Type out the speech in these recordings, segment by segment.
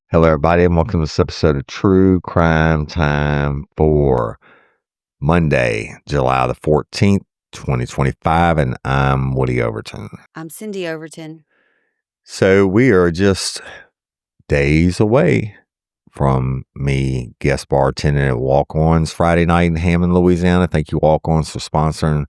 Hello, everybody, and welcome to this episode of True Crime Time for Monday, July the 14th, 2025. And I'm Woody Overton. I'm Cindy Overton. So we are just days away from me guest bartending at Walk-On's Friday night in Hammond, Louisiana. Thank you, Walk-On's, for sponsoring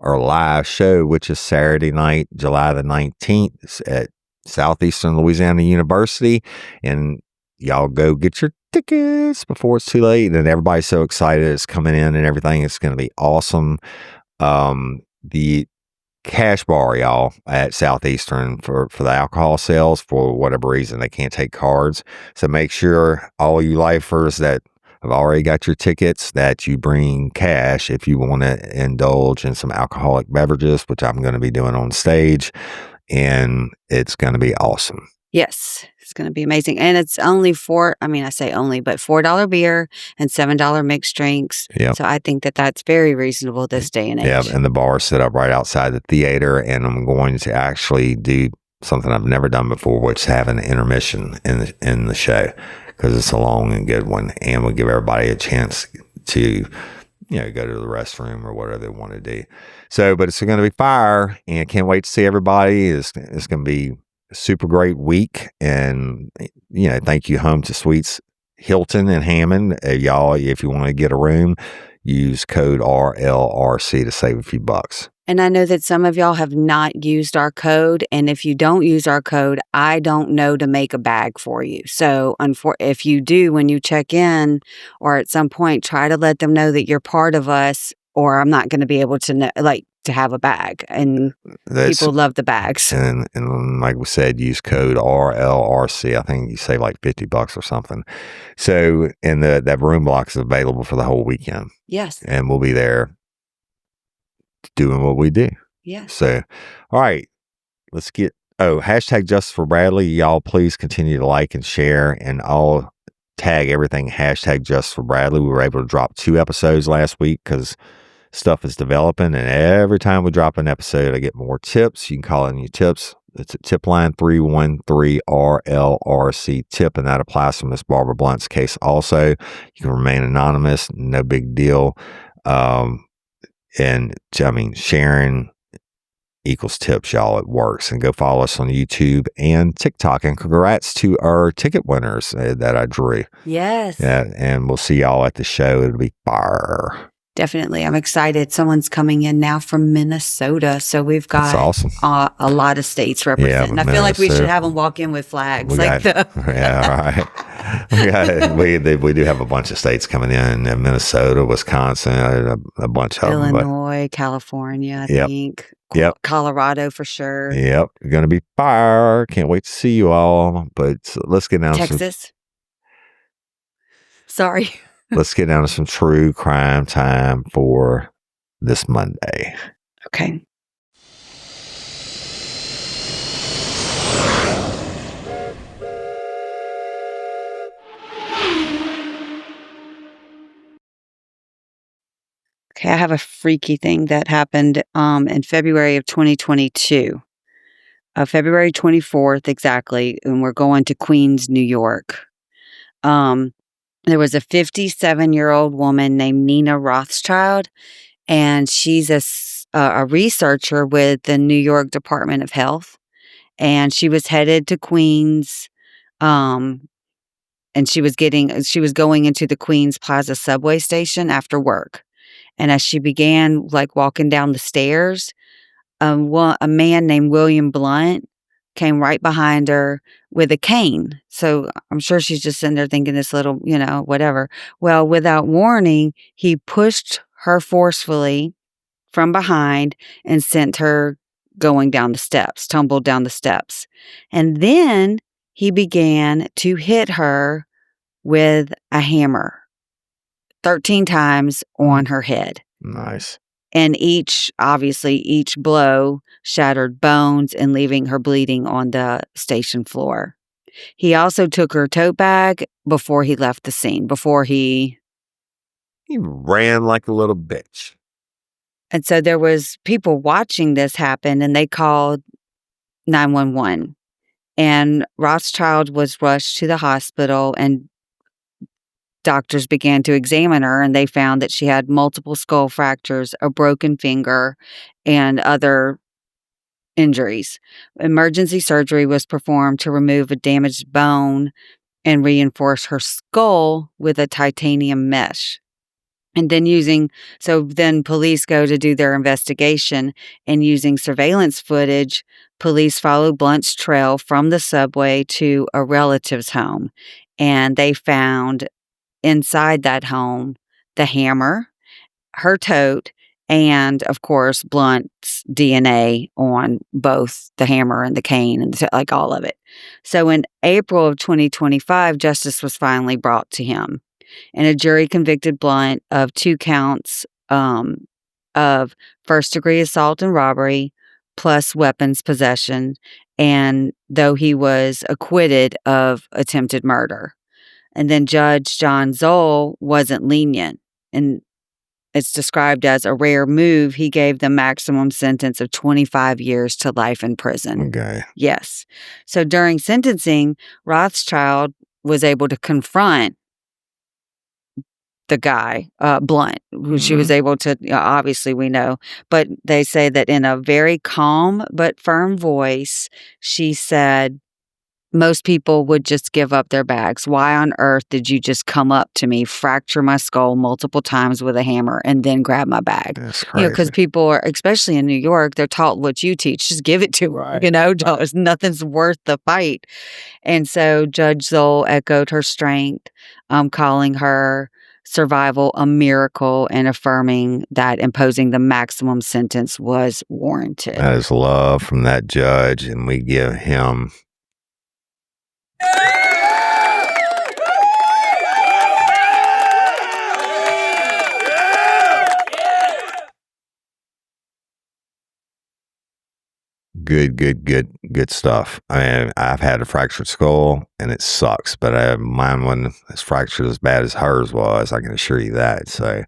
our live show, which is Saturday night, July the 19th at Southeastern Louisiana University. And y'all go get your tickets before it's too late. And everybody's so excited it's coming in and everything. It's going to be awesome. The cash bar, y'all, at Southeastern for the alcohol sales, for whatever reason, they can't take cards. So make sure all you lifers that have already got your tickets that you bring cash if you want to indulge in some alcoholic beverages, which I'm going to be doing on stage. And it's going to be awesome. Yes, it's going to be amazing. And it's only I say only, but $4 beer and $7 mixed drinks. Yep. So I think that that's very reasonable this day and age. Yeah, and the bar is set up right outside the theater, and I'm going to actually do something I've never done before, which is have an intermission in the show, because it's a long and good one, and we'll give everybody a chance to go to the restroom or whatever they want to do. So, but it's going to be fire, and can't wait to see everybody. It's going to be a super great week, and thank you, Home to Suites Hilton and Hammond. Y'all, if you want to get a room, use code RLRC to save a few bucks. And I know that some of y'all have not used our code. And if you don't use our code, I don't know to make a bag for you. So if you do, when you check in or at some point, try to let them know that you're part of us, or I'm not going to be able to know, to have a bag. And people love the bags. And like we said, use code RLRC. I think you save like $50 or something. So, and that room block is available for the whole weekend. Yes. And we'll be there doing what we do. Yeah. So, all right, let's get, hashtag Justice for Bradley. Y'all please continue to like and share, and I'll tag everything hashtag Justice for Bradley. We were able to drop 2 episodes last week because stuff is developing, and every time we drop an episode, I get more tips. You can call in your tips. It's at tip line 313-RLRC tip, and that applies to Miss Barbara Blunt's case also. You can remain anonymous, no big deal. And sharing equals tips, y'all. It works. And go follow us on YouTube and TikTok. And congrats to our ticket winners that I drew. Yes. Yeah, and we'll see y'all at the show. It'll be fire. Definitely. I'm excited. Someone's coming in now from Minnesota. So we've got awesome. A lot of states represented. Yeah, I feel like we should have them walk in with flags. Yeah, right. We do have a bunch of states coming in Minnesota, Wisconsin, a bunch of Illinois, California, I think. Yep. Colorado for sure. Yep. Going to be fire. Can't wait to see you all. But let's get down Texas. Sorry. Let's get down to some true crime time for this Monday. Okay. Okay, I have a freaky thing that happened in February of 2022. February 24th, exactly, and we're going to Queens, New York. There was a 57-year-old woman named Nina Rothschild, and she's a researcher with the New York Department of Health, and she was headed to Queens, and she was going into the Queens Plaza subway station after work. And as she began walking down the stairs, a man named William Blunt came right behind her with a cane. So I'm sure she's just sitting there thinking this little, whatever. Well, without warning, he pushed her forcefully from behind and sent her tumbled down the steps. And then he began to hit her with a hammer 13 times on her head. Nice. And each blow shattered bones and leaving her bleeding on the station floor. He also took her tote bag before he left the scene, He ran like a little bitch. And so there was people watching this happen, and they called 911. And Rothschild was rushed to the hospital, and doctors began to examine her, and they found that she had multiple skull fractures, a broken finger, and other injuries. Emergency surgery was performed to remove a damaged bone and reinforce her skull with a titanium mesh. And then police go to do their investigation, and using surveillance footage, police follow Blunt's trail from the subway to a relative's home. And they found inside that home the hammer, her tote, and of course, Blunt's DNA on both the hammer and the cane and like all of it. So in April of 2025, justice was finally brought to him, and a jury convicted Blunt of 2 counts of first-degree assault and robbery plus weapons possession, and though he was acquitted of attempted murder. And then Judge John Zoll wasn't lenient, and it's described as a rare move. He gave the maximum sentence of 25 years to life in prison. Okay. Yes. So during sentencing, Rothschild was able to confront the guy, Blunt, who she was able to, obviously we know, but they say that in a very calm but firm voice, she said, most people would just give up their bags. Why on earth did you just come up to me, fracture my skull multiple times with a hammer, and then grab my bag? That's crazy. Because people are, especially in New York, they're taught what you teach. Just give it to her. Right. Nothing's worth the fight. And so Judge Zoll echoed her strength, calling her survival a miracle and affirming that imposing the maximum sentence was warranted. That is love from that judge, and we give him good stuff. I mean, I've had a fractured skull, and it sucks, but mine wasn't as fractured as bad as hers was. I can assure you that. So,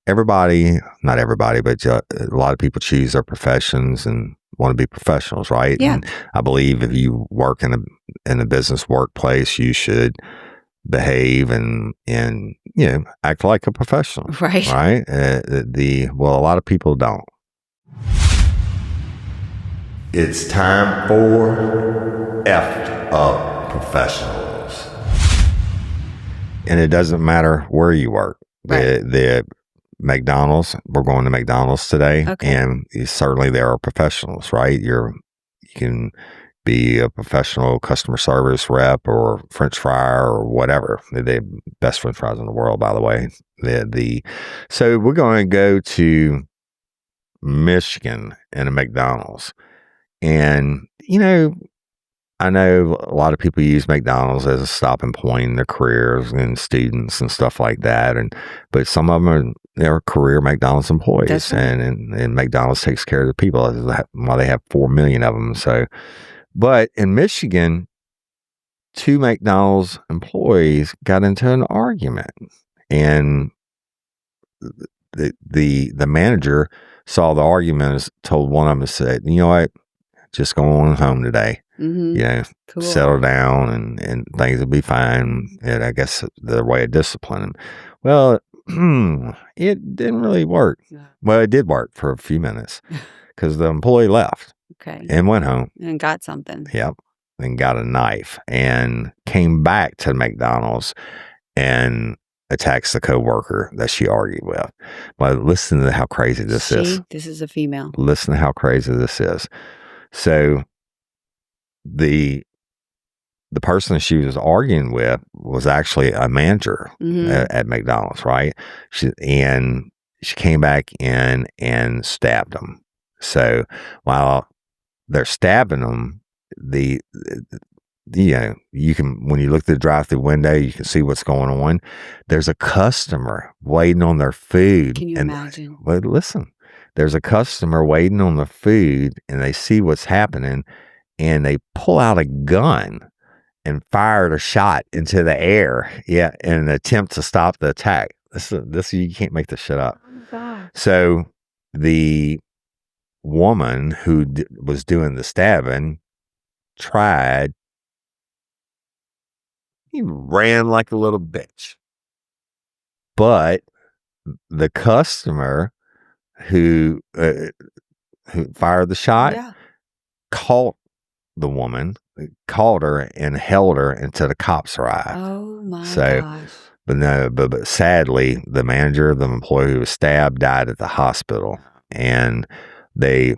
everybody, not everybody, but a lot of people choose their professions and want to be professionals, right? Yeah. And I believe if you work in a business workplace, you should behave and act like a professional, Right. right? Well, a lot of people don't. It's time for effed up professionals, and it doesn't matter where you work. Right. The McDonald's, we're going to McDonald's today, Okay. and certainly there are professionals, right? You can be a professional customer service rep or French fryer or whatever. They're the best French fries in the world, by the way. So we're going to go to Michigan and a McDonald's. And, I know a lot of people use McDonald's as a stopping point in their careers and students and stuff like that. But some of them they're career McDonald's employees. That's right. And McDonald's takes care of the people. That's why they have 4 million of them. So, but in Michigan, 2 McDonald's employees got into an argument, and the manager saw the argument, told one of them, said, "You know what? Just go on home today. Cool. Settle down, and things will be fine." And I guess their way of disciplining. Well, it didn't really work. Yeah. Well, it did work for a few minutes because the employee left. Okay. And went home. And got something. Yep. And got a knife and came back to McDonald's and attacks the coworker that she argued with. But listen to how crazy this is. This is a female. Listen to how crazy this is. So the person she was arguing with was actually a manager at McDonald's, right? She came back in and stabbed him. So while they're stabbing them, you can, when you look through the drive-through window, you can see what's going on. There's a customer waiting on their food. Can you imagine? Well, listen, there's a customer waiting on the food, and they see what's happening, and they pull out a gun and fired a shot into the air, in an attempt to stop the attack. This you can't make this shit up. Oh my God. So the woman who was doing the stabbing tried. He ran like a little bitch. But the customer who fired the shot caught the woman, called her and held her until the cops arrived. Oh my So, gosh. but sadly, the manager, the employee who was stabbed, died at the hospital, and they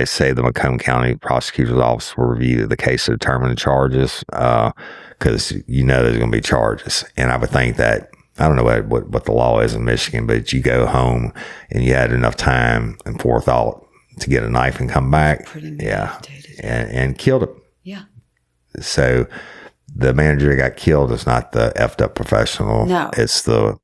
say the Macomb County Prosecutor's Office will review the case to determine the charges, because there's going to be charges. And I would think that, I don't know what the law is in Michigan, but you go home and you had enough time and forethought to get a knife and come back. And killed him. Yeah. So the manager that got killed is not the effed up professional. No. It's the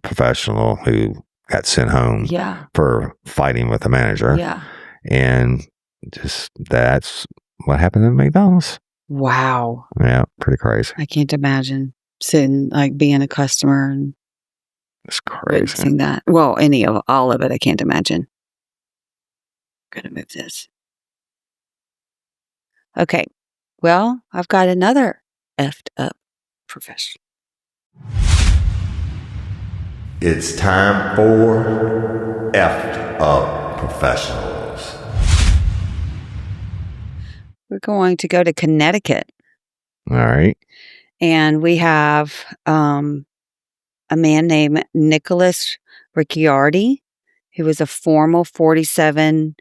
professional who got sent home for fighting with the manager. Yeah. And just that's what happened at McDonald's. Wow. Yeah, pretty crazy. I can't imagine sitting, like, being a customer and it's crazy. Witnessing that. Well, all of it, I can't imagine. I'm gonna move this. Okay. Well, I've got another effed up professional. It's time for effed up professionals. We're going to go to Connecticut. All right. And we have a man named Nicholas Ricciardi, who was a formal 47.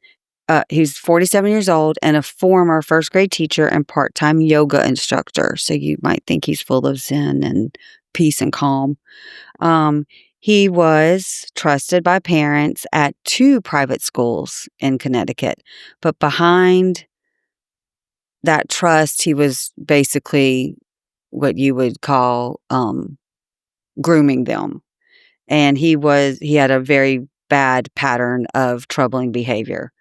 He's 47 years old and a former first grade teacher and part-time yoga instructor. So you might think he's full of zen and peace and calm. He was trusted by parents at 2 private schools in Connecticut, but behind that trust, he was basically what you would call grooming them. And he had a very bad pattern of troubling behavior.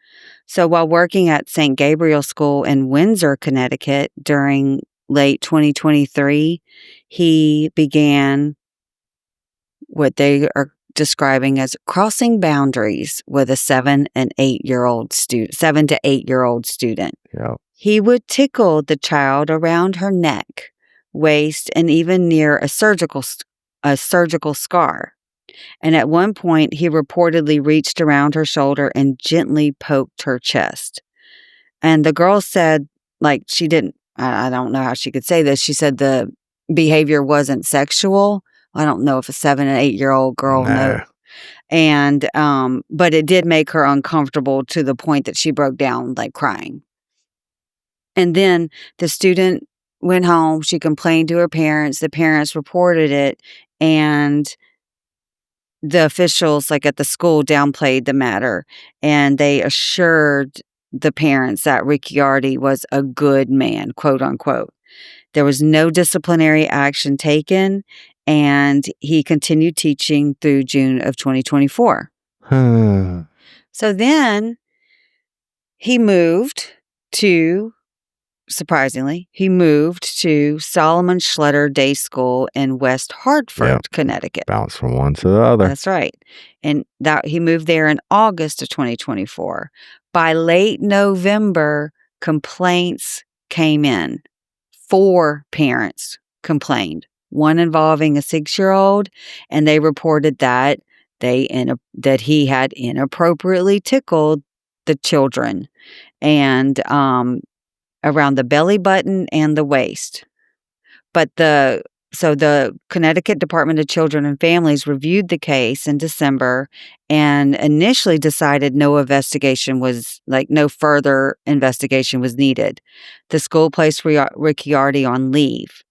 So while working at St. Gabriel School in Windsor, Connecticut during late 2023, he began what they are describing as crossing boundaries with a 7 to 8 year old student. Yeah. He would tickle the child around her neck, waist, and even near a surgical scar. And at one point, he reportedly reached around her shoulder and gently poked her chest. And the girl said, like, she didn't, I don't know how she could say this. She said the behavior wasn't sexual. I don't know if a 7 and 8 year old girl knows. And, but it did make her uncomfortable to the point that she broke down, like crying. And then the student went home. She complained to her parents. The parents reported it. And the officials, like at the school, downplayed the matter. And they assured the parents that Ricciardi was a good man, quote unquote. There was no disciplinary action taken. And he continued teaching through June of 2024. So then he moved to, surprisingly, Solomon Schletter Day School in West Hartford, Connecticut. Bounce from one to the other. That's right. And that he moved there in August of 2024. By late November, complaints came in. 4 parents complained, one involving a 6-year-old, and they reported that that he had inappropriately tickled the children and around the belly button and the waist. But the Connecticut Department of Children and Families reviewed the case in December and initially decided no further investigation was needed. The school placed Ricciardi on leave,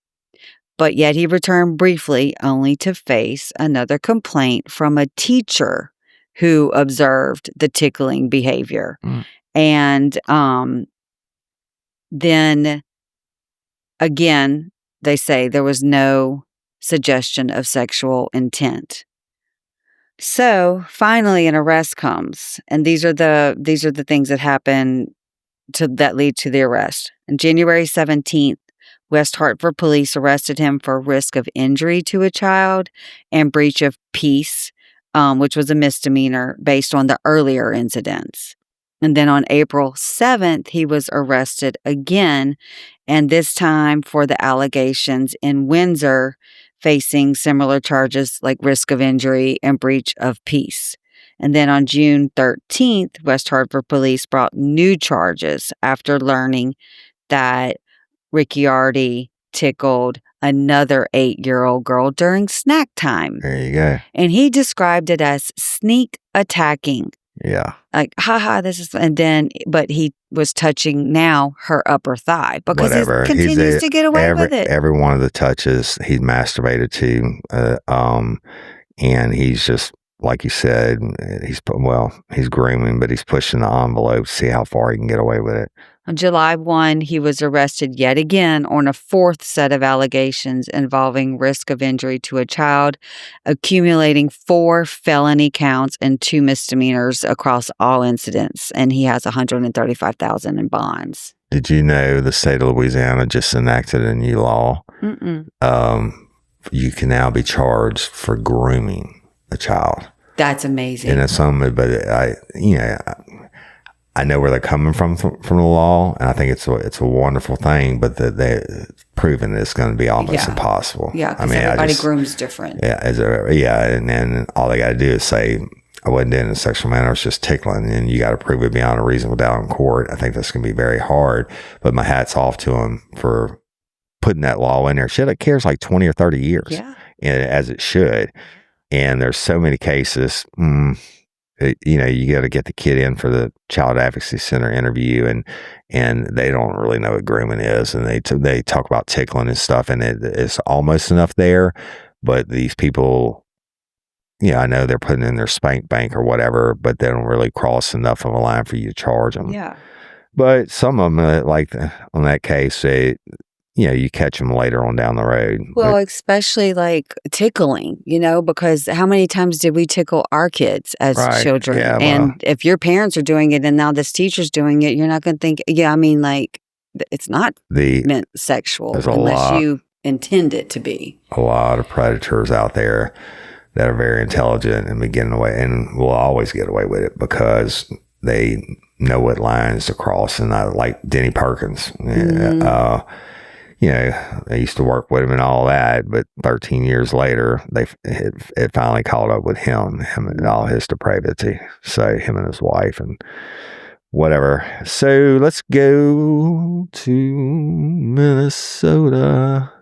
but yet he returned briefly only to face another complaint from a teacher who observed the tickling behavior. And then again, they say there was no suggestion of sexual intent. So finally, an arrest comes, and these are the things that happen that lead to the arrest. On January 17th, West Hartford police arrested him for risk of injury to a child and breach of peace, which was a misdemeanor based on the earlier incidents. And then on April 7th, he was arrested again, and this time for the allegations in Windsor, facing similar charges like risk of injury and breach of peace. And then on June 13th, West Hartford police brought new charges after learning that Ricciardi tickled another 8-year-old girl during snack time. There you go. And he described it as sneak attacking. Yeah. Like, haha, this is, and then, but he was touching now her upper thigh because Whatever. he continues to get away with it. Every one of the touches he's masturbated to, and he's just, like you said, he's grooming, but he's pushing the envelope to see how far he can get away with it. On July 1, he was arrested yet again on a fourth set of allegations involving risk of injury to a child, accumulating 4 felony counts and 2 misdemeanors across all incidents, and he has $135,000 in bonds. Did you know the state of Louisiana just enacted a new law? You can now be charged for grooming a child. That's amazing. And it's something, but I know where they're coming from the law, and I think it's a wonderful thing. But they're proving it's going to be almost impossible. Yeah, because everybody grooms different. Yeah, and then all they got to do is say, "I wasn't doing it in a sexual manner; it's just tickling," and you got to prove it beyond a reasonable doubt in court. I think that's going to be very hard. But my hat's off to them for putting that law in there. Shit, it cares like 20 or 30 years, as it should. And there's so many cases. You got to get the kid in for the Child Advocacy Center interview, and they don't really know what grooming is, and they talk about tickling and stuff, and it's almost enough there, but these people, I know they're putting in their spank bank or whatever, but they don't really cross enough of a line for you to charge them. Yeah. But some of them, like on that case, you catch them later on down the road. Well, especially like tickling, because how many times did we tickle our kids as children? Yeah, and if your parents are doing it and now this teacher's doing it, you're not going to think, it's not meant sexual unless you intend it to be. A lot of predators out there that are very intelligent and be getting away, and will always get away with it because they know what lines to cross. And like Denny Perkins. I used to work with him and all that, but 13 years later, it finally caught up with him and all his depravity. So him and his wife and whatever. So let's go to Minnesota.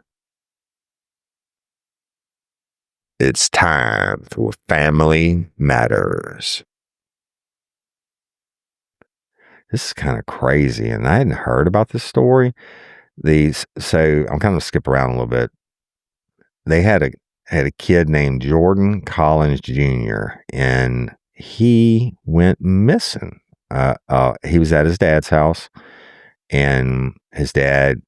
It's time for Family Matters. This is kind of crazy, and I hadn't heard about this story. So I'm kind of skip around a little bit. They had a kid named Jordan Collins Jr. and he went missing. He was at his dad's house, and his dad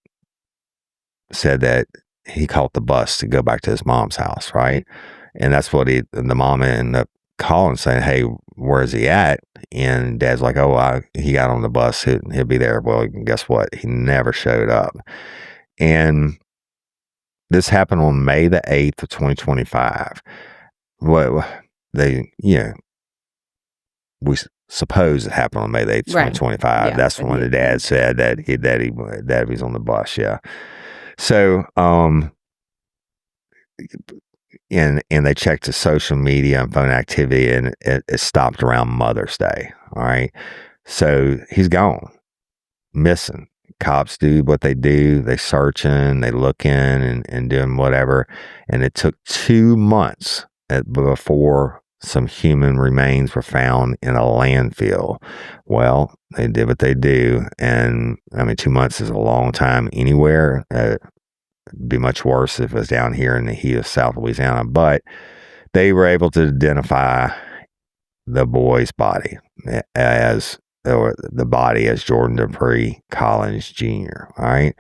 said that he caught the bus to go back to his mom's house, right? And that's what the mom ended up calling, saying, "Hey, where's he at?" And dad's like, "Oh, he got on the bus. He'll be there." Well, guess what? He never showed up. And this happened on May the 8th of 2025. Well, we suppose it happened on May the 8th, 2025. That's when the dad said that he was on the bus. Yeah. So, and they checked his social media and phone activity, and it stopped around Mother's Day. All right. So he's gone, missing. Cops do what they do. They searching, they looking and doing whatever. And it took 2 months before some human remains were found in a landfill. Well, they did what they do. And 2 months is a long time anywhere. It'd be much worse if it was down here in the heat of South Louisiana. But they were able to identify the boy's body as Jordan Dupree Collins Jr. All right.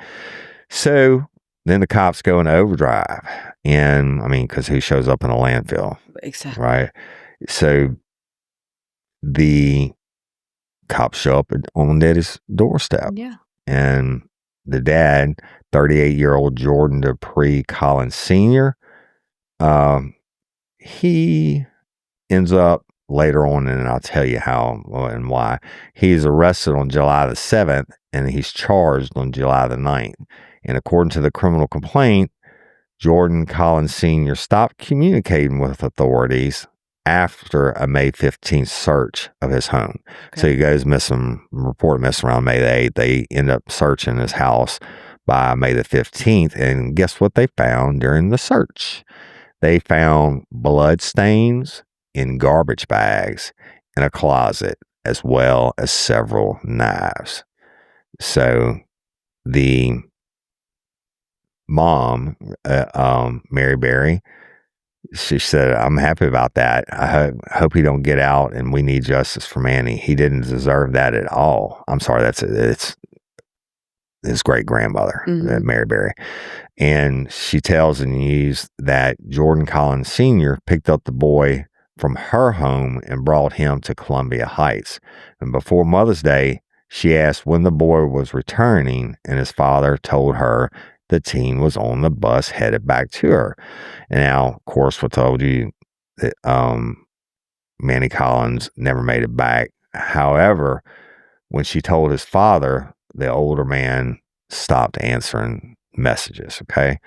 So then the cops go into overdrive. And because who shows up in a landfill? Exactly. Right. So the cops show up on Daddy's doorstep. Yeah. And the dad, 38-year-old Jordan Dupree Collins Sr., he ends up later on, and I'll tell you how and why. He's arrested on July the 7th, and he's charged on July the 9th. And according to the criminal complaint, Jordan Collins Sr. stopped communicating with authorities after a May 15th search of his home. Okay. So he goes missing, reported missing around May the 8th. They end up searching his house by May the 15th. And guess what they found during the search? They found blood stains in garbage bags in a closet, as well as several knives. So the mom, Mary Berry, she said, "I'm happy about that. I hope he don't get out, and we need justice for Manny. He didn't deserve that at all." I'm sorry, it's his great grandmother, Mary Berry. And she tells the news that Jordan Collins Sr. picked up the boy from her home and brought him to Columbia Heights. And before Mother's Day, she asked when the boy was returning, and his father told her the teen was on the bus headed back to her. And now, of course, we told you that Manny Collins never made it back. However, when she told his father, the older man stopped answering messages, okay?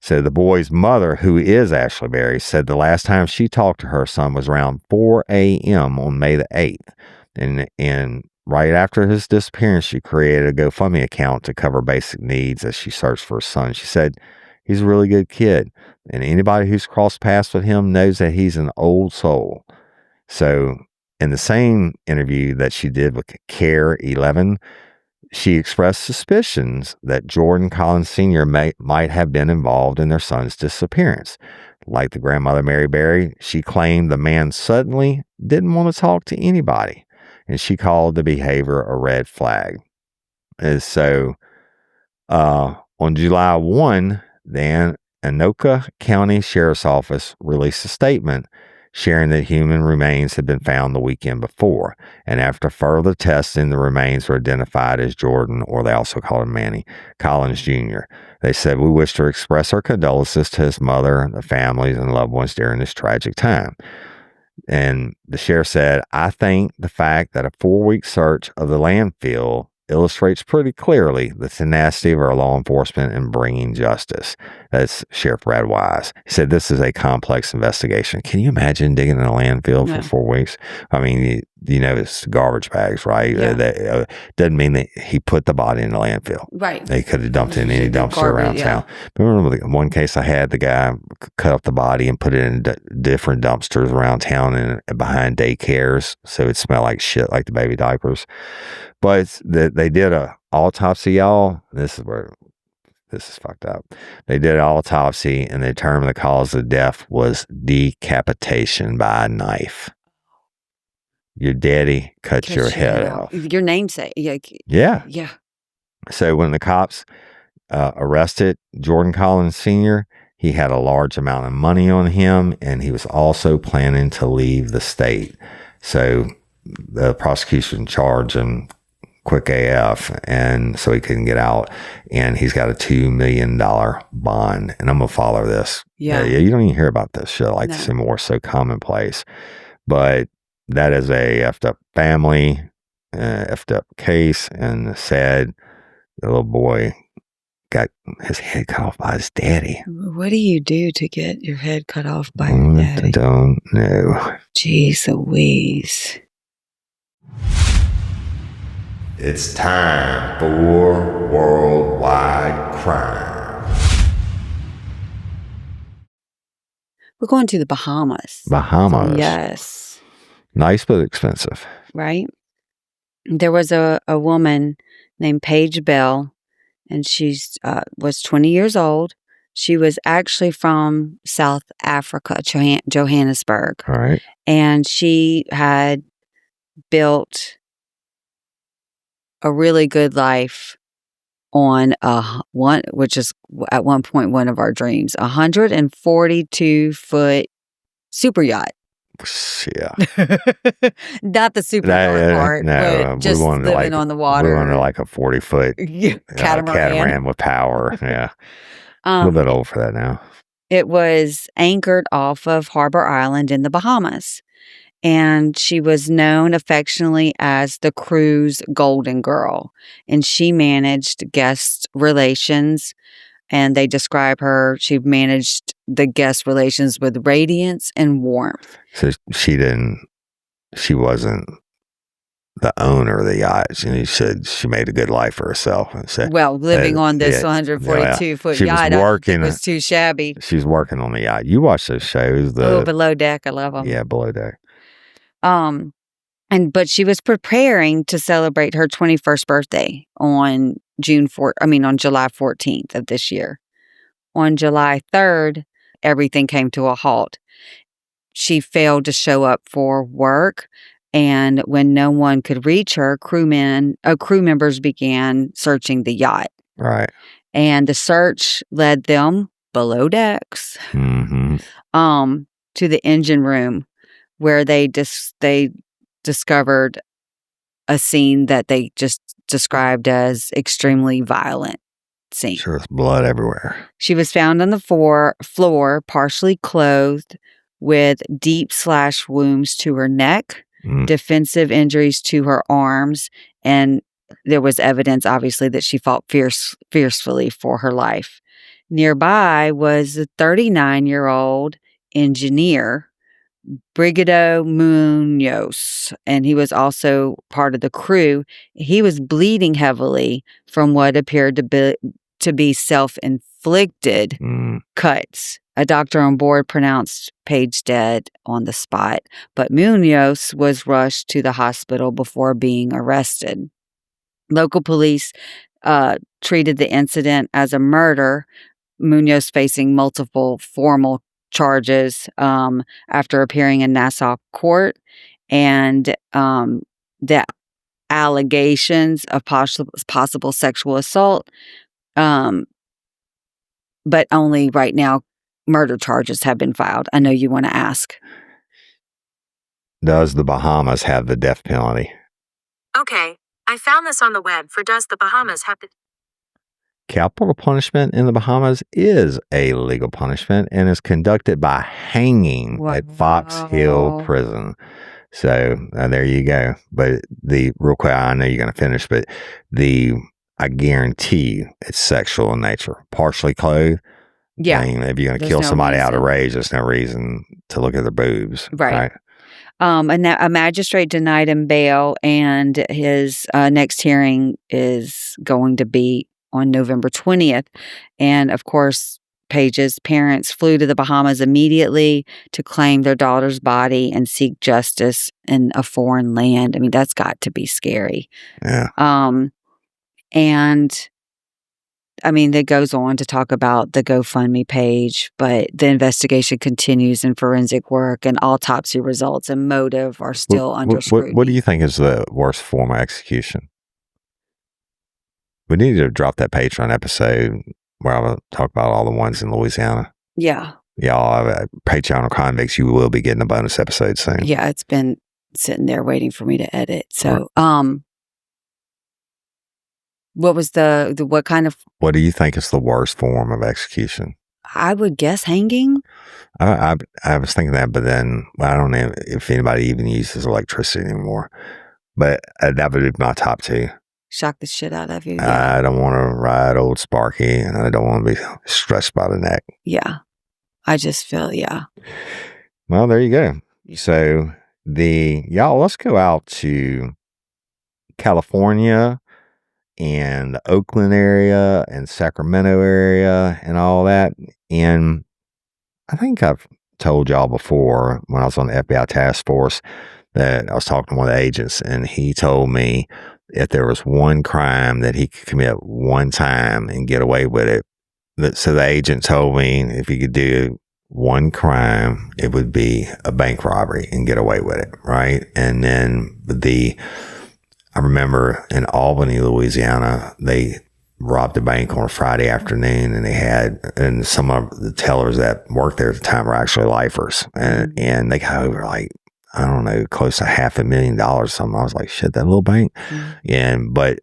So the boy's mother, who is Ashley Berry, said the last time she talked to her son was around 4 a.m. on May the 8th. And right after his disappearance, she created a GoFundMe account to cover basic needs as she searched for his son. She said, "He's a really good kid, and anybody who's crossed paths with him knows that he's an old soul." So in the same interview that she did with Care 11, she expressed suspicions that Jordan Collins Sr. might have been involved in their son's disappearance. Like the grandmother Mary Berry, she claimed the man suddenly didn't want to talk to anybody, and she called the behavior a red flag. And so on July 1, the Anoka County Sheriff's Office released a statement sharing that human remains had been found the weekend before. And after further testing, the remains were identified as Jordan, or they also call him Manny, Collins Jr. They said, "We wish to express our condolences to his mother, the families, and loved ones during this tragic time." And the sheriff said, "I think the fact that a 4-week search of the landfill illustrates pretty clearly the tenacity of our law enforcement in bringing justice." That's Sheriff Brad Wise. He said, "This is a complex investigation." Can you imagine digging in a landfill for 4 weeks? I mean, it's garbage bags, right? Yeah. That doesn't mean that he put the body in the landfill. Right. They could have dumped it in any dumpster around yeah. town. But remember the one case I had, the guy cut up the body and put it in different dumpsters around town and behind daycares, so it smelled like shit, like the baby diapers. But they did a autopsy, y'all. This is fucked up. They did an autopsy, and they determined the cause of death was decapitation by a knife. Your daddy cut your head off. Your namesake. Yeah. Yeah. So when the cops arrested Jordan Collins Sr., he had a large amount of money on him, and he was also planning to leave the state. So the prosecution charged him quick AF, and so he couldn't get out. And he's got a $2 million bond. And I'm going to follow this. Yeah. You don't even hear about this shit like this anymore. It's so commonplace. But that is a effed up family, effed up case, and sad. The little boy got his head cut off by his daddy. What do you do to get your head cut off by your daddy? I don't know. Jeez Louise. It's time for Worldwide Crime. We're going to the Bahamas. Bahamas. Yes. Nice but expensive. Right? There was a woman named Paige Bell, and she was 20 years old. She was actually from South Africa, Johannesburg. All right. And she had built a really good life on which is at one point one of our dreams, 142-foot super yacht. Yeah. Not the super yacht part, but just living on the water. We wanted like a 40-foot catamaran with power. Yeah. A little bit old for that now. It was anchored off of Harbor Island in the Bahamas. and she was known affectionately as the crew's golden girl. And she managed guest relations, and they describe her, she managed the guest relations with radiance and warmth. So she wasn't the owner of the yacht. She said she made a good life for herself. And said, Well, living on this 142-foot she yacht, was I don't working. think was too shabby. She was working on the yacht. You watch those shows. Below Deck, I love them. Yeah, Below Deck. But she was preparing to celebrate her 21st birthday on July 14th of this year. On July 3rd, everything came to a halt. She failed to show up for work, and when no one could reach her, crew members began searching the yacht. Right. And the search led them below decks, mm-hmm. To the engine room, where they discovered a scene that they just described as extremely violent scene. Sure, there's blood everywhere. She was found on the floor, partially clothed, with deep slash wounds to her neck, defensive injuries to her arms, and there was evidence, obviously, that she fought fiercely for her life. Nearby was a 39-year-old engineer, Brigado Munoz, and he was also part of the crew. He was bleeding heavily from what appeared to be self-inflicted cuts. A doctor on board pronounced Page dead on the spot, but Munoz was rushed to the hospital before being arrested. Local police treated the incident as a murder, Munoz facing multiple formal charges after appearing in Nassau court, and the allegations of possible sexual assault, but only right now murder charges have been filed. I know you want to ask. Does the Bahamas have the death penalty? Okay, I found this on the web for does the Bahamas have the... Capital punishment in the Bahamas is a legal punishment and is conducted by hanging at Fox Hill Prison. So there you go. But real quick, I know you're going to finish, but I guarantee you it's sexual in nature. Partially clothed. Yeah. I mean, if you're going to kill somebody out of rage, there's no reason to look at their boobs. Right. A magistrate denied him bail, and his next hearing is going to be on November 20th. And of course, Page's parents flew to the Bahamas immediately to claim their daughter's body and seek justice in a foreign land. I mean, that's got to be scary. Yeah. And I mean, it goes on to talk about the GoFundMe page, but the investigation continues in forensic work, and autopsy results and motive are still under scrutiny. What do you think is the worst form of execution? We need to drop that Patreon episode where I will talk about all the ones in Louisiana. Yeah. Y'all have a Patreon or convicts. You will be getting a bonus episode soon. Yeah, it's been sitting there waiting for me to edit. So, what was what kind of... What do you think is the worst form of execution? I would guess hanging. I was thinking that, but then I don't know if anybody even uses electricity anymore. But that would be my top two. Shock the shit out of you. Yeah. I don't want to ride old Sparky, and I don't want to be stressed by the neck. Yeah. I just feel, yeah. Well, there you go. So y'all, let's go out to California and the Oakland area and Sacramento area and all that. And I think I've told y'all before when I was on the FBI task force that I was talking to one of the agents, and he told me if there was one crime that he could commit one time and get away with it. So the agent told me if he could do one crime, it would be a bank robbery and get away with it, right? And then I remember in Albany, Louisiana, they robbed a bank on a Friday afternoon, and some of the tellers that worked there at the time were actually lifers, and they got over like, I don't know, close to $500,000 or something. I was like, shit, that little bank. But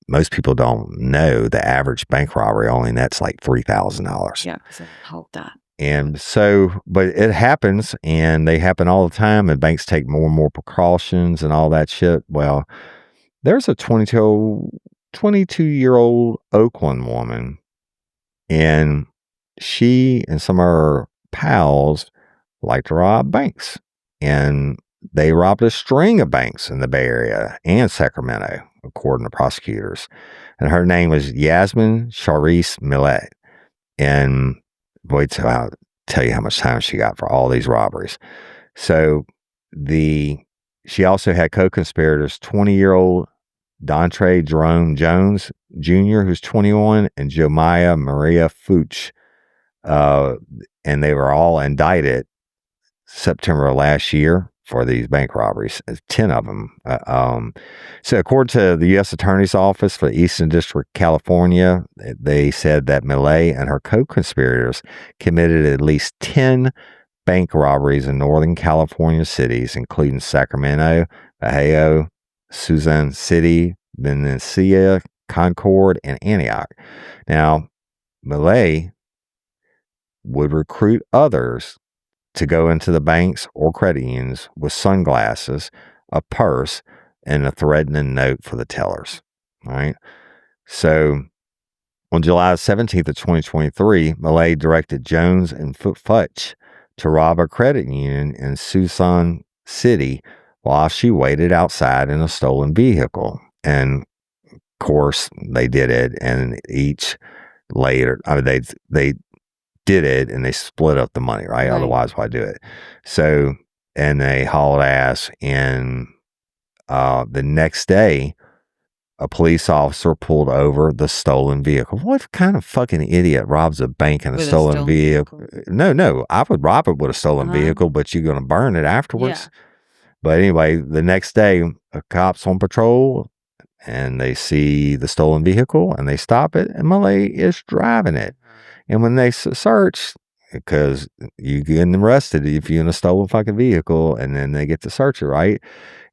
most people don't know the average bank robbery only nets like $3,000. Yeah, because I hope that. And so, but it happens, and they happen all the time, and banks take more and more precautions and all that shit. Well, there's a 22-year-old Oakland woman, and she and some of her pals like to rob banks. And they robbed a string of banks in the Bay Area and Sacramento, according to prosecutors. And her name was Yasmin Charisse Millet. And wait till I'll tell you how much time she got for all these robberies. So she also had co-conspirators, 20-year-old Dontre Jerome Jones Jr., who's 21, and Jomaya Maria Fuchs. And they were all indicted September of last year for these bank robberies, 10 of them. So according to the U.S. Attorney's Office for the Eastern District of California, they said that Millet and her co-conspirators committed at least 10 bank robberies in Northern California cities, including Sacramento, Vallejo, Susan City, Benicia, Concord, and Antioch. Now, Millet would recruit others to go into the banks or credit unions with sunglasses, a purse, and a threatening note for the tellers. All right. So on July 17th of 2023, Millet directed Jones and Futch to rob a credit union in Susan City while she waited outside in a stolen vehicle. And of course, they did it. And each later, they did it and they split up the money, right? Otherwise, why do it? So, and they hauled ass. And the next day, a police officer pulled over the stolen vehicle. What kind of fucking idiot robs a bank in a stolen vehicle? No, I would rob it with a stolen vehicle, but you're going to burn it afterwards. Yeah. But anyway, the next day, a cop's on patrol and they see the stolen vehicle and they stop it, and Millet is driving it. And when they search, because you get arrested if you're in a stolen fucking vehicle, and then they get to search it, right?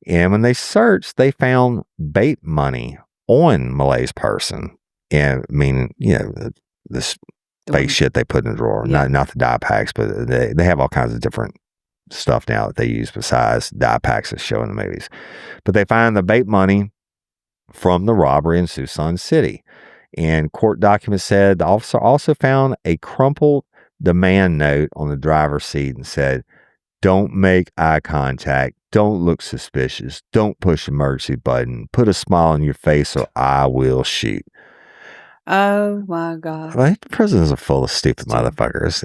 And when they searched, they found bait money on Millet's person. And I mean, this fake shit they put in the drawer. Yeah. Not the dye packs, but they have all kinds of different stuff now that they use besides dye packs that show in the movies. But they find the bait money from the robbery in Susan City. And court documents said the officer also found a crumpled demand note on the driver's seat and said, "Don't make eye contact. Don't look suspicious. Don't push the emergency button. Put a smile on your face or I will shoot." Oh my God. Well, prisons are full of stupid motherfuckers.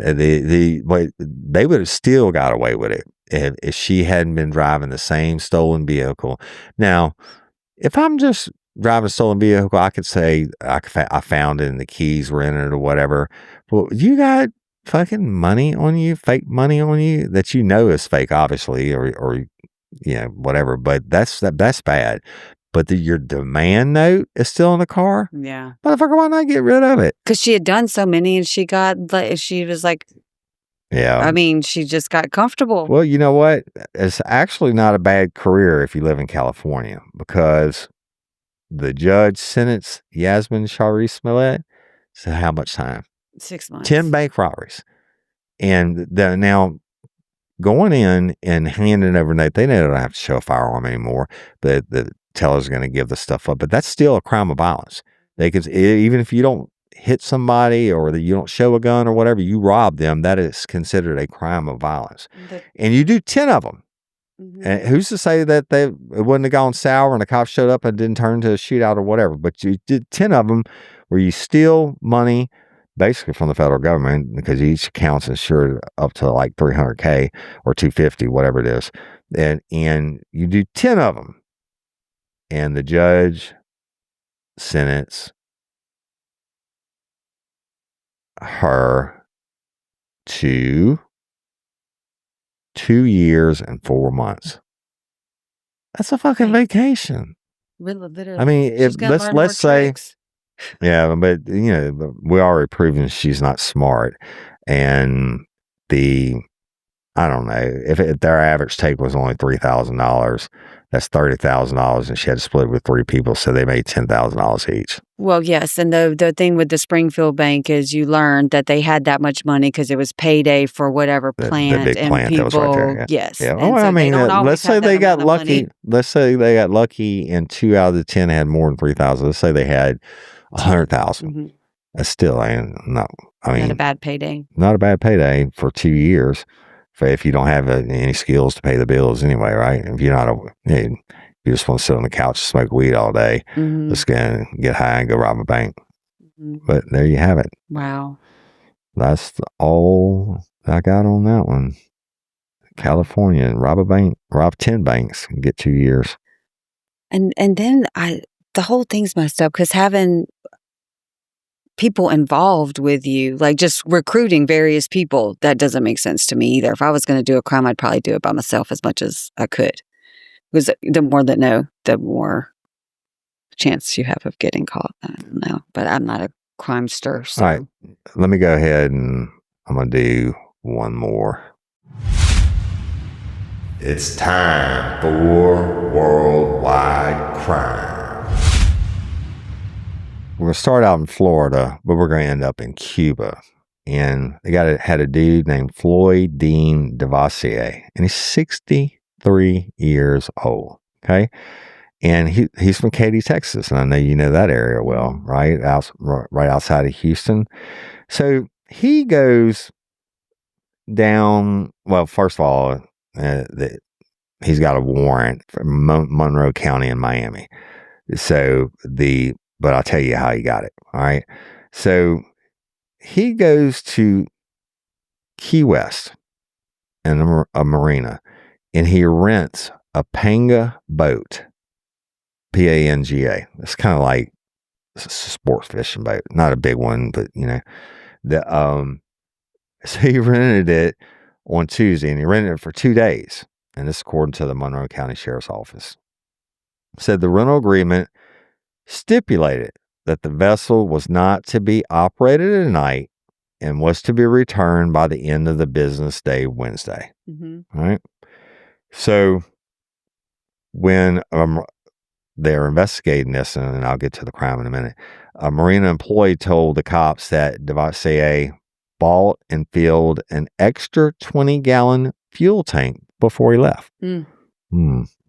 They would have still got away with it if she hadn't been driving the same stolen vehicle. Now, if I'm just driving a stolen vehicle, I could say I found it and the keys were in it or whatever. But you got fucking money on you, fake money on you that you know is fake, obviously, or whatever. But that's bad. But your demand note is still in the car. Yeah, motherfucker, why not get rid of it? Because she had done so many, and she was like, yeah. I mean, she just got comfortable. Well, you know what? It's actually not a bad career if you live in California, because the judge sentenced Yasmin Charisse Millet to how much time? 6 months. 10 bank robberies. And now going in and handing over note, they don't have to show a firearm anymore. The teller's going to give the stuff up, but that's still a crime of violence. Even if you don't hit somebody or that you don't show a gun or whatever, you rob them, that is considered a crime of violence. And you do 10 of them. Mm-hmm. And who's to say that it wouldn't have gone sour and the cops showed up and didn't turn to a shootout or whatever? But you did 10 of them where you steal money basically from the federal government, because each account's insured up to like $300K or $250, whatever it is. And you do 10 of them. And the judge sentenced her to 2 years and 4 months. That's a fucking vacation. Literally. I mean, let's say, yeah, but we already proven she's not smart, and I don't know if their average take was only $3,000. That's $30,000, and she had to split it with 3 people, so they made $10,000 each. Well, yes, and the thing with the Springfield Bank is you learned that they had that much money because it was payday for whatever The plant, big and plant that was right there. people, yes, Yeah. and Well, I so they mean, don't let's always say have that they got amount of money. lucky. Let's say they got lucky, and 2 out of the 10 had more than 3,000. Let's say they had 100,000. Mhm. That's still ain't not. I Not a mean, bad payday. not a bad payday for 2 years. If you don't have any skills to pay the bills anyway, right? If you're not you just want to sit on the couch and smoke weed all day, Mhm. let's get high and go rob a bank. Mhm. But there you have it. Wow. That's all I got on that one. California, and rob 10 banks, and get 2 years. And then the whole thing's messed up because having people involved with you, like just recruiting various people, that doesn't make sense to me either. If I was going to do a crime, I'd probably do it by myself as much as I could. Because the more that know, the more chance you have of getting caught. I don't know, but I'm not a crimester. So. All right, let me go ahead and I'm going to do one more. It's time for Worldwide Crime. We're going to start out in Florida, but we're going to end up in Cuba. And they had a dude named Floyd Dean Devassier, and he's 63 years old. Okay. And he's from Katy, Texas. And I know you know that area well, right? Right outside of Houston. So he goes down, well, first of all, he's got a warrant from Monroe County in Miami. But I'll tell you how he got it. All right. So he goes to Key West and a marina, and he rents a Panga boat, Panga. It's kind of like a sports fishing boat, not a big one, but so he rented it on Tuesday, and he rented it for 2 days. And this, according to the Monroe County Sheriff's Office, said the rental agreement stipulated that the vessel was not to be operated at night and was to be returned by the end of the business day Wednesday. Mm-hmm. All right. So when they're investigating this, and I'll get to the crime in a minute, a marina employee told the cops that Devassier bought and filled an extra 20-gallon fuel tank before he left.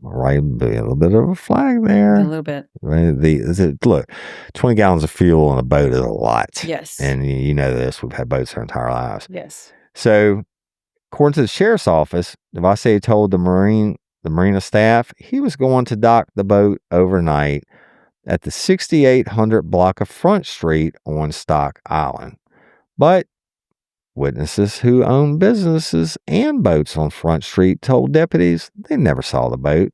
Right, a little bit of a flag there. A little bit. Right, look, 20 gallons of fuel on a boat is a lot. Yes. And you know this, we've had boats our entire lives. Yes. So, according to the sheriff's office, Devassier told the marina staff he was going to dock the boat overnight at the 6800 block of Front Street on Stock Island. But witnesses who own businesses and boats on Front Street told deputies they never saw the boat,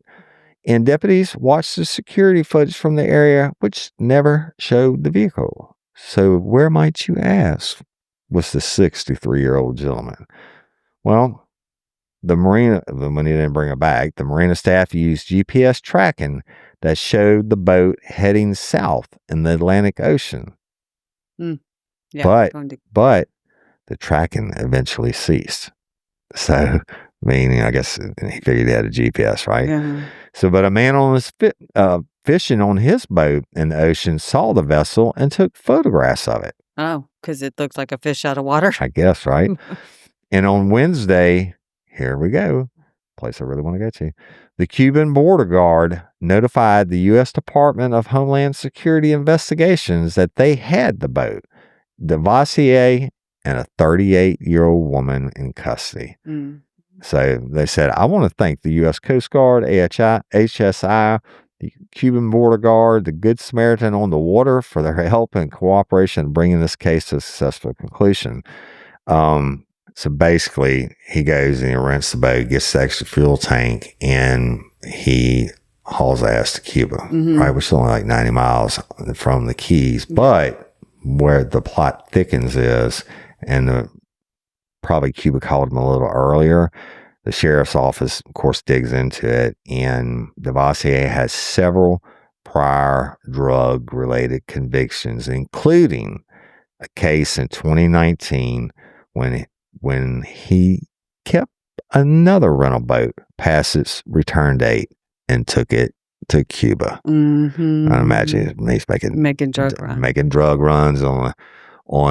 and deputies watched the security footage from the area, which never showed the vehicle. So where, might you ask, was the 63-year-old gentleman? Well, when he didn't bring it back, the marina staff used GPS tracking that showed the boat heading south in the Atlantic Ocean. Yeah, but the tracking eventually ceased. So, meaning, I guess he figured he had a GPS, right? Yeah. So, but a man on his fishing on his boat in the ocean saw the vessel and took photographs of it. Oh, because it looks like a fish out of water. I guess, right? And on Wednesday, here we go, place I really want to go to. The Cuban border guard notified the U.S. Department of Homeland Security investigations that they had the boat, Devassier, and a 38-year-old woman in custody. So they said, I want to thank the U.S. Coast Guard, HSI, the Cuban border guard, the Good Samaritan on the water for their help and cooperation in bringing this case to a successful conclusion. So basically, he goes and he rents the boat, gets the extra fuel tank, and he hauls ass to Cuba, right? Which is only like 90 miles from the Keys. But where the plot thickens is, and probably Cuba called him a little earlier, the sheriff's office, of course, digs into it, and Devassier has several prior drug-related convictions, including a case in 2019 when he kept another rental boat past its return date and took it to Cuba. Mm-hmm. I imagine he's making drug runs on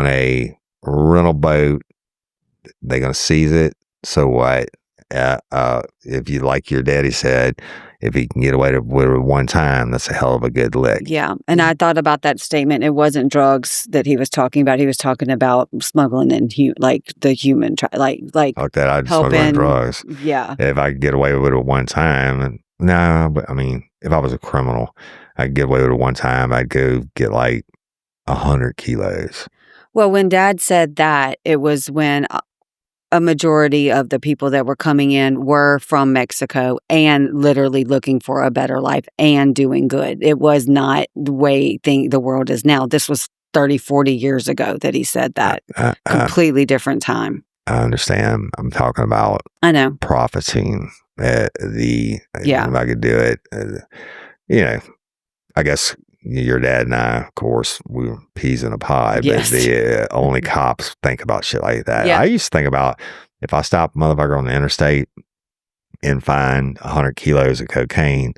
a rental boat. They're gonna seize it. So what? If you, like your daddy said, if he can get away with it one time, that's a hell of a good lick. Yeah. And I thought about that statement. It wasn't drugs that he was talking about. He was talking about smuggling in like the human, like Fuck that. I'd helping smuggle drugs. Yeah. If I could get away with it one time, and no, but I mean, if I was a criminal, I'd get away with it one time. I'd go get like 100 kilos. Well, when Dad said that, it was when a majority of the people that were coming in were from Mexico and literally looking for a better life and doing good. It was not the way the world is now. This was 30, 40 years ago that he said that. Completely different time. I understand. I'm talking about I know. profiting. If I could do it, I guess your dad and I, of course, we were peas in a pod, yes. But the only cops think about shit like that. Yeah. I used to think about if I stop a motherfucker on the interstate and find 100 kilos of cocaine,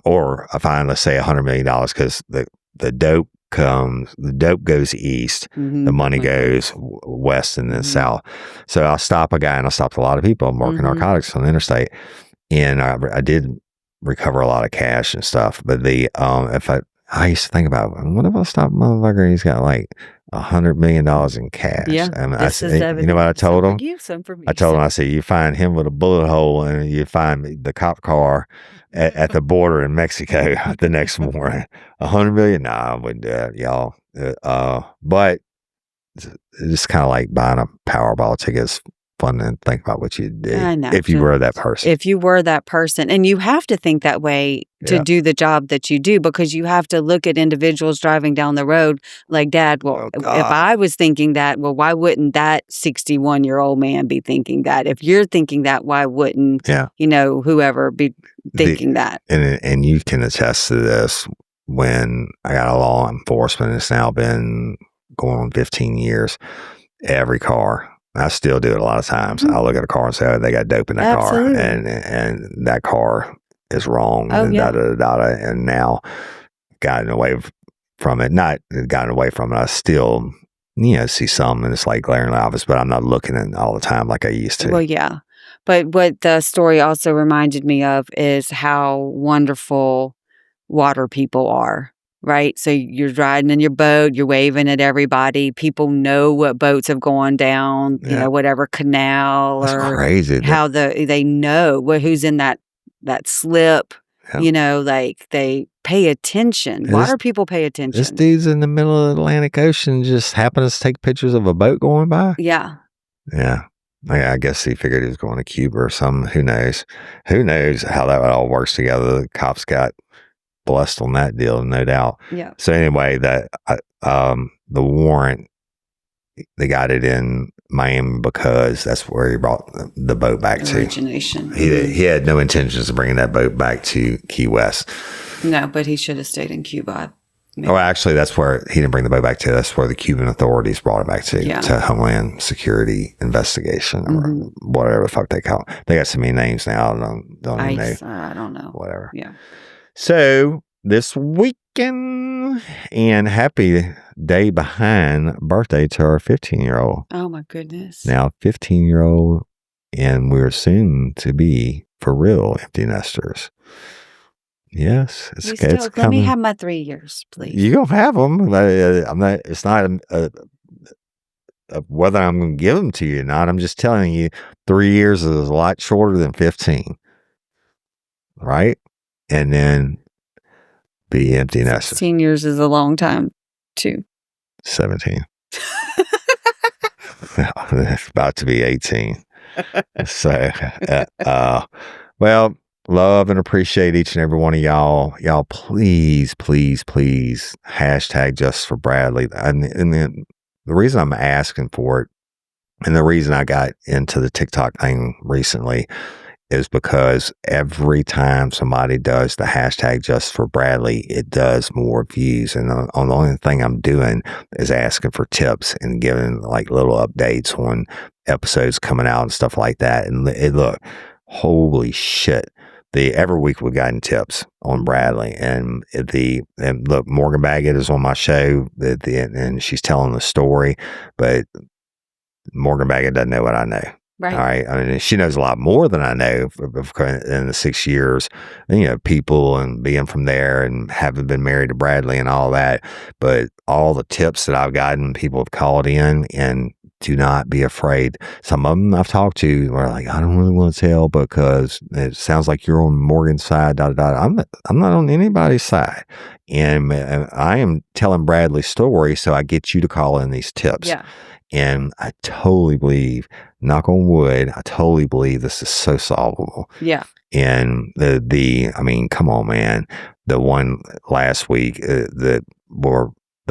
or I find, let's say, $100 million, because the dope goes east, mm-hmm. the money goes west and then mm-hmm. south. So I'll stop a guy, and I stopped a lot of people working mm-hmm. narcotics on the interstate, and I did recover a lot of cash and stuff. But I used to think about, what if I stop a motherfucker? He's got like $100 million in cash. Yeah, you know what I told him? I told him, I said, you find him with a bullet hole, and you find the cop car at the border in Mexico the next morning. $100 million? Nah, I wouldn't do that, y'all. But it's just kind of like buying a Powerball ticket. It's fun to think about what you'd do if you were that person. If you were that person. And you have to think that way to do the job that you do, because you have to look at individuals driving down the road like, Dad, well, if I was thinking that, well, why wouldn't that 61-year-old man be thinking that? If you're thinking that, why wouldn't, whoever be thinking that? And you can attest to this. When I got a law enforcement, it's now been going on 15 years, every car, I still do it a lot of times. Mm-hmm. I look at a car and say, oh, they got dope in that Absolutely. car, and that car is wrong. Oh, and yeah. And now gotten away from it. Not gotten away from it. I still, see some, and it's like glaringly obvious, but I'm not looking at it all the time like I used to. Well, yeah. But what the story also reminded me of is how wonderful water people are. Right? So you're riding in your boat, you're waving at everybody. People know what boats have gone down, whatever canal. That's or crazy. How they know who's in that slip. Yeah. Like they pay attention. Water people pay attention. This dude's in the middle of the Atlantic Ocean just happened to take pictures of a boat going by. Yeah. Yeah. I guess he figured he was going to Cuba or something. Who knows? Who knows how that all works together? The cops got blessed on that deal, no doubt. Yeah. So anyway, the warrant, they got it in Miami because that's where he brought the boat back Origination. to. He had no intentions of bringing that boat back to Key West. No, but he should have stayed in Cuba. Oh, actually, that's where he didn't bring the boat back to. That's where the Cuban authorities brought it back to Homeland Security Investigation or whatever the fuck they call it. They got so many names now. I don't know. Whatever. Yeah. So this weekend, and happy day behind birthday to our 15-year-old. Oh my goodness. Now 15-year-old, and we're soon to be for real empty nesters. Yes, it's coming. Let me have my 3 years, please. You gonna have them? I'm not. It's not whether I'm gonna give them to you or not. I'm just telling you, 3 years is a lot shorter than 15, right? And then be empty nesters. 16 years is a long time, too. 17. It's about to be 18. So, well, love and appreciate each and every one of y'all. Y'all, please, please, please, hashtag Just for Bradley. And then the reason I'm asking for it, and the reason I got into the TikTok thing recently, is because every time somebody does the hashtag Just for Bradley, it does more views. And the only thing I'm doing is asking for tips and giving like little updates on episodes coming out and stuff like that. And look, holy shit, every week we've gotten tips on Bradley, and look, Morgan Baggett is on my show, and she's telling the story, but Morgan Baggett doesn't know what I know. Right. All right. I mean, she knows a lot more than I know in the 6 years, people and being from there and having been married to Bradley and all that. But all the tips that I've gotten, people have called in, and do not be afraid. Some of them I've talked to were like, I don't really want to tell because it sounds like you're on Morgan's side. I'm not on anybody's side. And I am telling Bradley's story, so I get you to call in these tips. Yeah. And I totally believe, knock on wood, I totally believe this is so solvable. Yeah. And I mean, come on, man. The one last week, the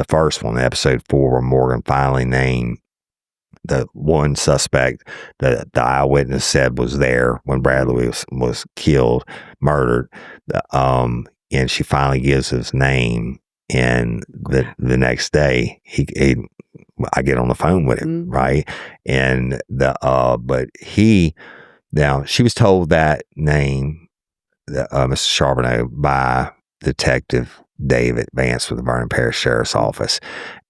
first one, episode 4, where Morgan finally named the one suspect that the eyewitness said was there when Bradley was killed, murdered. And she finally gives his name. And the next day, I get on the phone with him, right? And but now she was told that name, Mr. Charbonneau, by Detective David Vance with the Vernon Parish Sheriff's Office,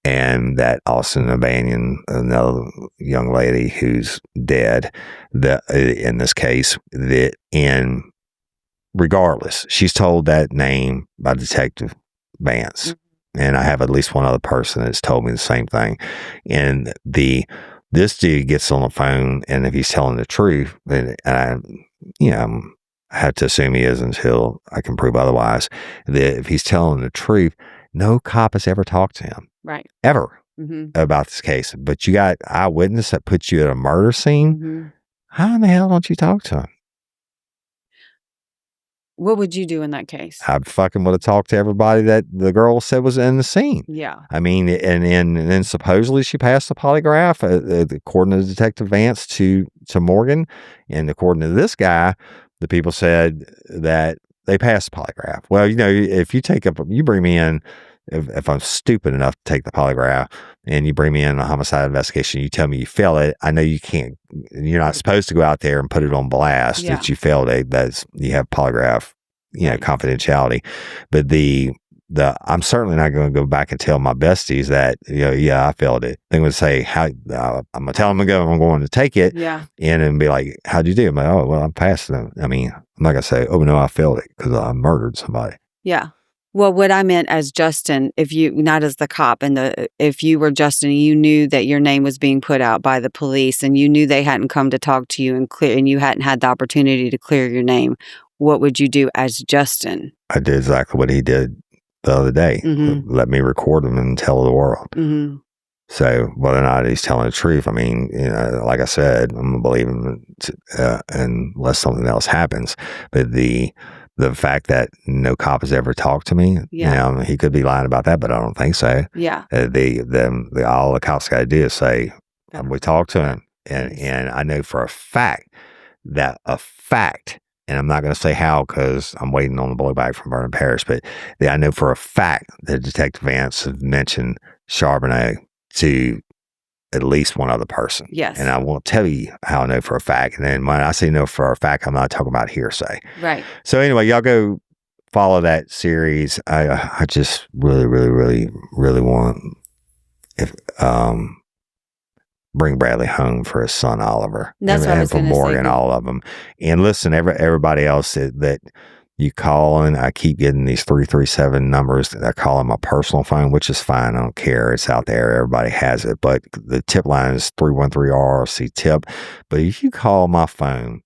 and that Austin O'Banion, another young lady who's dead, in this case, regardless, she's told that name by Detective Vance. And I have at least one other person that's told me the same thing. And this dude gets on the phone, and if he's telling the truth, and I have to assume he is until I can prove otherwise, that if he's telling the truth, no cop has ever talked to him. Right. Ever. About this case. But you got eyewitness that puts you at a murder scene. How in the hell don't you talk to him? What would you do in that case? I fucking would have talked to everybody that the girl said was in the scene. Yeah. I mean, and then supposedly she passed the polygraph, according to Detective Vance, to Morgan. And according to this guy, the people said that they passed the polygraph. Well, if you bring me in, if I'm stupid enough to take the polygraph, and you bring me in a homicide investigation, you tell me you failed it, I know you're not supposed to go out there and put it on blast that you failed it. You have polygraph, confidentiality. But I'm certainly not going to go back and tell my besties that, I failed it. They would say, I'm going to tell them I'm going to take it. Yeah. And be like, how'd you do? I'm like, oh, well, I passed them. I mean, I'm not going to say, oh, no, I failed it because I murdered somebody. Yeah. Well, what I meant as Justin, not as the cop, if you were Justin, and you knew that your name was being put out by the police, and you knew they hadn't come to talk to you and you hadn't had the opportunity to clear your name, what would you do as Justin? I did exactly what he did the other day. Let me record him and tell the world. So whether or not he's telling the truth, I mean, like I said, I'm going to believe him unless something else happens. But the fact that no cop has ever talked to me, he could be lying about that, but I don't think so. Yeah. All the cops got to do is say, we talked to him. And I know for a fact, and I'm not going to say how because I'm waiting on the blowback from Vernon Parish, but I know for a fact that Detective Vance has mentioned Charbonneau to at least one other person. Yes. And I won't tell you how I know for a fact. And then when I say know for a fact, I'm not talking about hearsay. Right. So anyway, y'all go follow that series. I just really, really, really, really want bring Bradley home for his son Oliver. That's what I was for Morgan, all of them. And listen, everybody else that you call, and I keep getting these 337 numbers. I call them my personal phone, which is fine. I don't care. It's out there. Everybody has it. But the tip line is 313-RRC-TIP. But if you call my phone,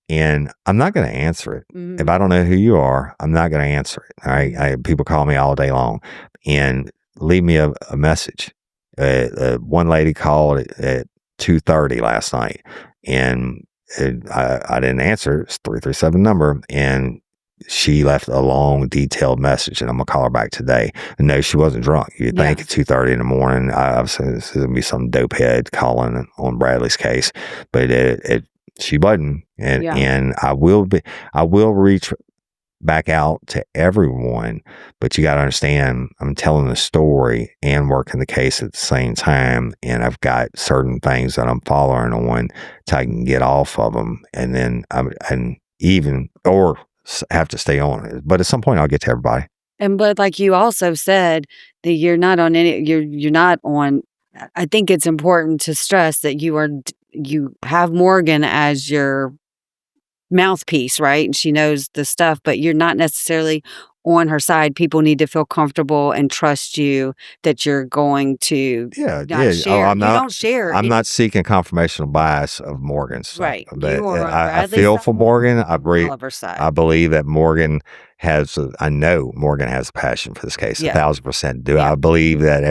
and I'm not going to answer it. If I don't know who you are, I'm not going to answer it. All right. People call me all day long and leave me a message. One lady called at 2:30 last night, and I didn't answer. It's 337 number, and she left a long, detailed message, and I'm gonna call her back today. And no, she wasn't drunk. You'd think at 2:30 in the morning, obviously this is gonna be some dopehead calling on Bradley's case, but she wasn't. And I will reach back out to everyone, but you got to understand, I'm telling the story and working the case at the same time, and I've got certain things that I'm following on so I can get off of them, and then have to stay on it. But at some point, I'll get to everybody. But like you also said that you're not on any. You're not on. I think it's important to stress that you have Morgan as your mouthpiece, right? And she knows the stuff, but you're not necessarily on her side. People need to feel comfortable and trust you that you're going to not share. Oh, you don't share. I'm not seeking confirmational bias of Morgan's stuff. Right. But You are on I Bradley's feel side for Morgan. Oliver's side. I believe that Morgan I know Morgan has a passion for this case, Yeah. 1,000%. Do Yeah. I believe that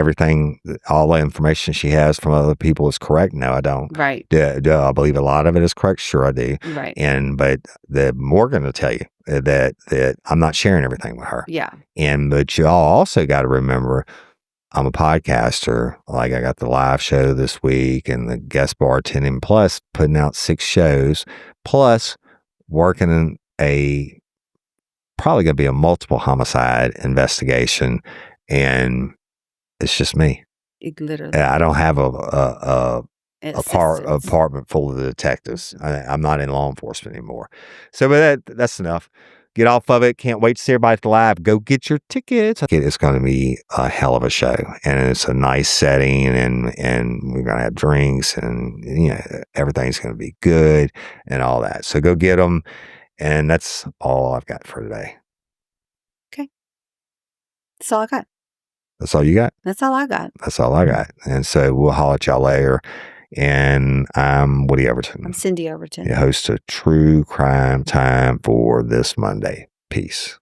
all the information she has from other people is correct? No, I don't. Right. Do I believe a lot of it is correct? Sure, I do. Right. But the Morgan will tell you that I'm not sharing everything with her. Yeah. But y'all also got to remember, I'm a podcaster. Like, I got the live show this week and the guest bartending, plus putting out 6 shows, plus working in probably going to be a multiple homicide investigation. And it's just me. Literally. I don't have a Assistance. apartment full of detectives. I'm not in law enforcement anymore. So, but that's enough. Get off of it. Can't wait to see everybody at the live. Go get your tickets. It's going to be a hell of a show, and it's a nice setting, and we're going to have drinks, and everything's going to be good and all that. So go get them, and that's all I've got for today. Okay, that's all I got. That's all you got? That's all I got. That's all I got. And so we'll holler at y'all later. And I'm Woody Overton. I'm Cindy Overton. Your host of True Crime Time for this Monday. Peace.